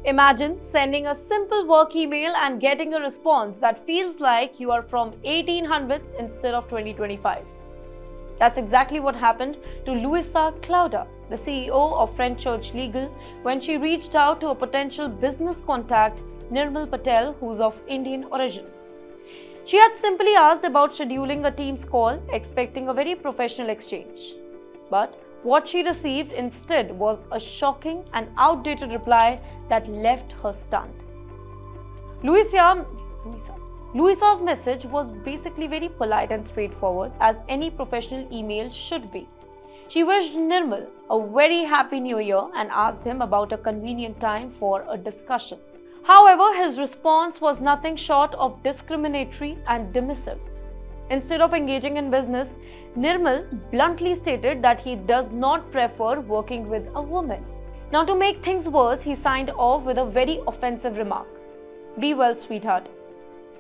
Imagine sending a simple work email and getting a response that feels like you are from 1800s instead of 2025. That's exactly what happened to Luisa Clauda, the CEO of French Church Legal, when she reached out to a potential business contact, Nirmal Patel, who's of Indian origin. She had simply asked about scheduling a Teams call, expecting a very professional exchange. But what she received instead was a shocking and outdated reply that left her stunned. Luisa's message was basically very polite and straightforward, as any professional email should be. She wished Nirmal a very happy new year and asked him about a convenient time for a discussion. However, his response was nothing short of discriminatory and dismissive. Instead of engaging in business, Nirmal bluntly stated that he does not prefer working with a woman. Now, to make things worse, he signed off with a very offensive remark. "Be well, sweetheart."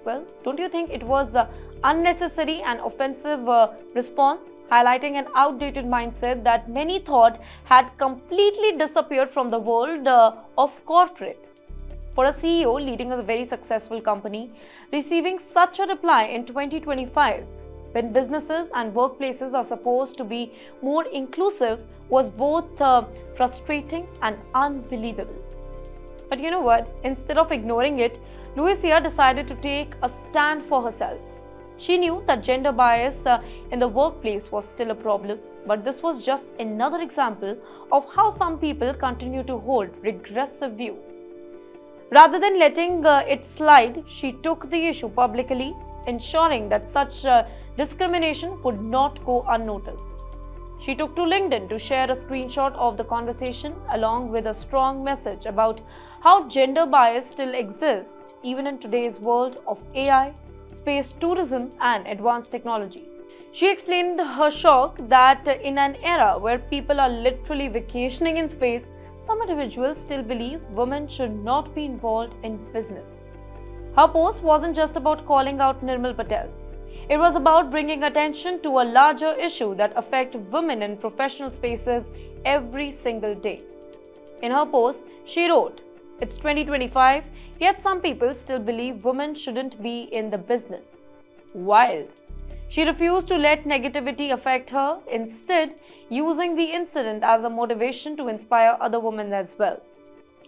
Well, don't you think it was an unnecessary and offensive response, highlighting an outdated mindset that many thought had completely disappeared from the world of corporate? For a CEO leading a very successful company, receiving such a reply in 2025, when businesses and workplaces are supposed to be more inclusive, was both frustrating and unbelievable. But you know what? Instead of ignoring it, Luisa decided to take a stand for herself. She knew that gender bias in the workplace was still a problem, but this was just another example of how some people continue to hold regressive views. Rather than letting it slide, she took the issue publicly, ensuring that such discrimination would not go unnoticed. She took to LinkedIn to share a screenshot of the conversation along with a strong message about how gender bias still exists even in today's world of AI, space tourism, and advanced technology. She explained her shock that in an era where people are literally vacationing in space, some individuals still believe women should not be involved in business. Her post wasn't just about calling out Nirmal Patel. It was about bringing attention to a larger issue that affects women in professional spaces every single day. In her post, she wrote, "It's 2025, yet some people still believe women shouldn't be in the business. Wild." She refused to let negativity affect her, instead using the incident as a motivation to inspire other women as well.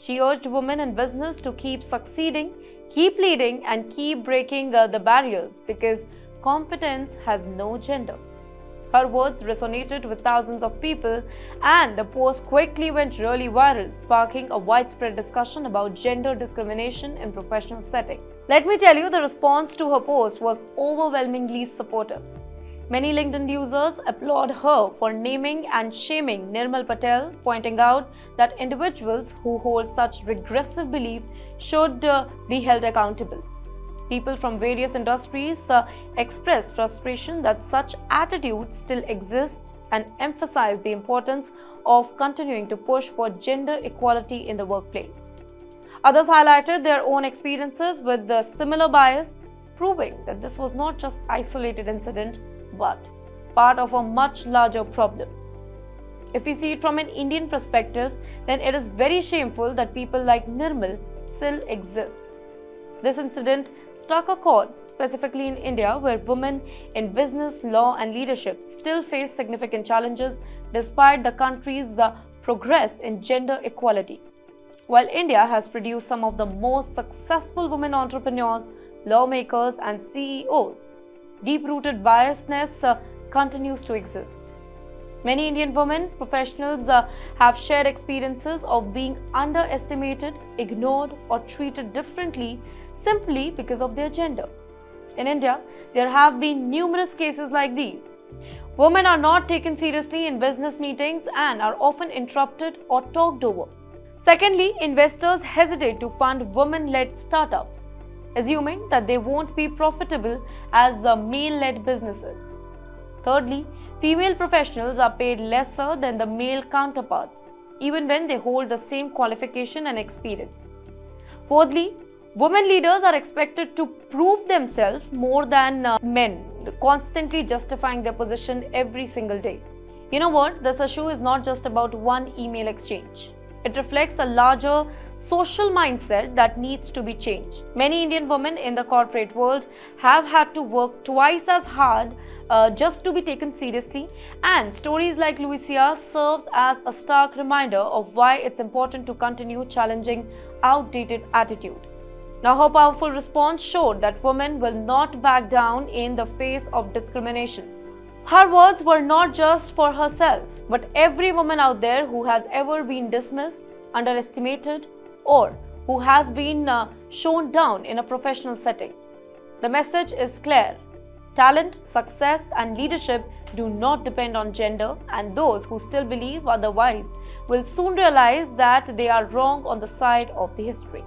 She urged women in business to keep succeeding, keep leading, and keep breaking the barriers because competence has no gender. Her words resonated with thousands of people, and the post quickly went really viral, sparking a widespread discussion about gender discrimination in professional settings. Let me tell you, the response to her post was overwhelmingly supportive. Many LinkedIn users applaud her for naming and shaming Nirmal Patel, pointing out that individuals who hold such regressive beliefs should be held accountable. People from various industries expressed frustration that such attitudes still exist and emphasized the importance of continuing to push for gender equality in the workplace. Others highlighted their own experiences with the similar bias, proving that this was not just an isolated incident but part of a much larger problem. If we see it from an Indian perspective, then it is very shameful that people like Nirmal still exist. This incident struck a chord, specifically in India, where women in business, law, and leadership still face significant challenges despite the country's progress in gender equality. While India has produced some of the most successful women entrepreneurs, lawmakers, and CEOs, deep-rooted biasness continues to exist. Many Indian women professionals have shared experiences of being underestimated, ignored, or treated differently simply because of their gender. In India, there have been numerous cases like these. Women are not taken seriously in business meetings and are often interrupted or talked over. Secondly, investors hesitate to fund women-led startups, assuming that they won't be profitable as male-led businesses. Thirdly, female professionals are paid lesser than the male counterparts, even when they hold the same qualification and experience. Fourthly, women leaders are expected to prove themselves more than men, constantly justifying their position every single day. You know what? This issue is not just about one email exchange. It reflects a larger social mindset that needs to be changed. Many Indian women in the corporate world have had to work twice as hard just to be taken seriously, and stories like Lucia serves as a stark reminder of why it's important to continue challenging outdated attitude. Now, her powerful response showed that women will not back down in the face of discrimination. Her words were not just for herself, but every woman out there who has ever been dismissed, underestimated, or who has been shown down in a professional setting. The message is clear. Talent, success, and leadership do not depend on gender, and those who still believe otherwise will soon realize that they are wrong on the side of the history.